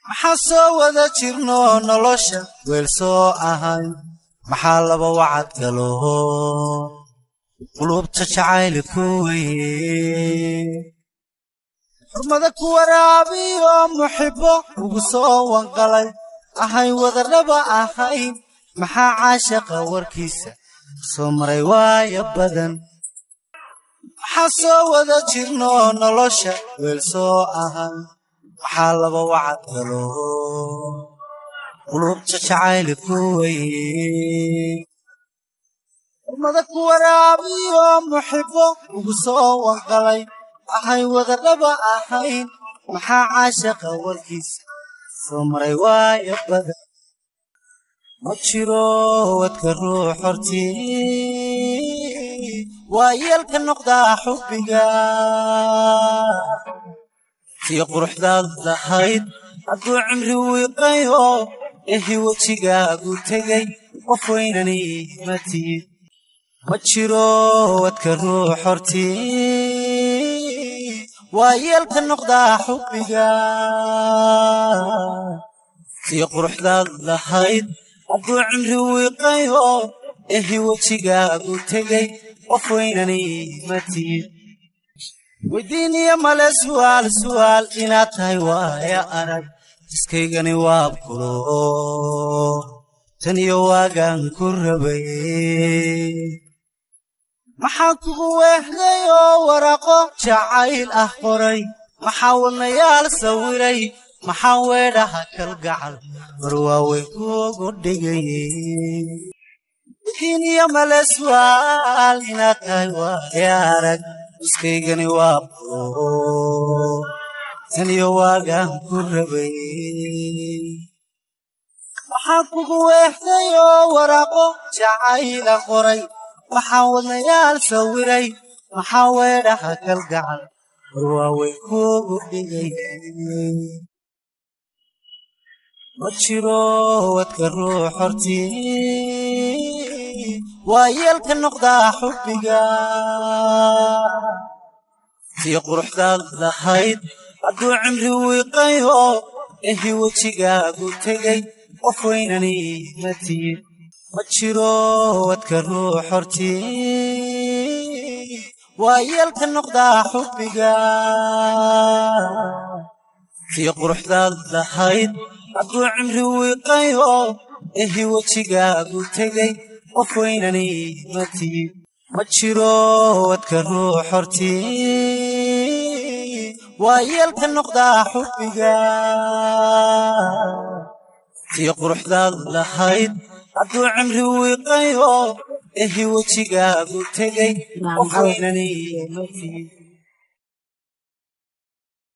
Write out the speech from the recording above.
maxaa soo wada jirno nolosha weel soo ahayn maxaa laba wacad galo qulubta jacayl ku weyn xurmada ku waraabiyo muxibbo ugu soo wanqalay ahay wadaraba ahayn maxaa caashaqa warkiisa soo maray waaya badan maxaa soo wada jirno nolosha weel soo ahayn maxaa laba wacad galo qulubta jacayl ku weyn xurmada ku waraabiyo muxibbo ugu soo wanqalay ahay wadaraba ahayn maxaa caashaqa warkiisa soo maray waaya badan ma jiro wadka ruux hortii waa yeelka noqdaa xubbiga tii quruxdaad lahayd hadduu cimri wiiqayo ehi wejigaagu tegay qof weynani ma tiid ma jiro wadka ruux hortii waa yeelka noqdaa xubbiga tii quruxdaad lahayd hadduu cimri wiiqayo ehi wejigaagu tegay qof weynani ma tiid weydiiniya male su'aal inaad tahay waaya arag iskaygani waa bulo tan iyo waagaan ku rabay maxaa kugu weehday oo waraaqo jacayl ah qoray maxaa wadnayaal sawiray maxaa weedhaha kalgacal mar waaweyn kuugu dhigay weydiiniya male su'aal inaad tahay waaya arag iskaygani waa bulo tan iyo waagaan ku rabay maxaa kugu weehday oo waraaqo jacayl ah qoray maxaa wadnayaal sawiray maxaa weedhaha kalgacal mar waaweyn kuugu dhigay ma jiro wadka ruux hortii waa yeelka noqdaa xubbiga tii quruxdaad lahayd hadduu cimri wiiqayo ehi wejigaagu tegay qof weynani ma tiid ma jiro wadka ruux hortii waa yeelka noqdaa xubbiga tii quruxdaad lahayd hadduu cimri wiiqayo ehi wejigaagu tegay qof weynani ma tiid ma jiro wadka ruux hortii waa yeelka noqdaa xubbiga tii quruxdaad lahayd hadduu cimri wiiqayo ehi wejigaagu tegay qof weynani ma tiid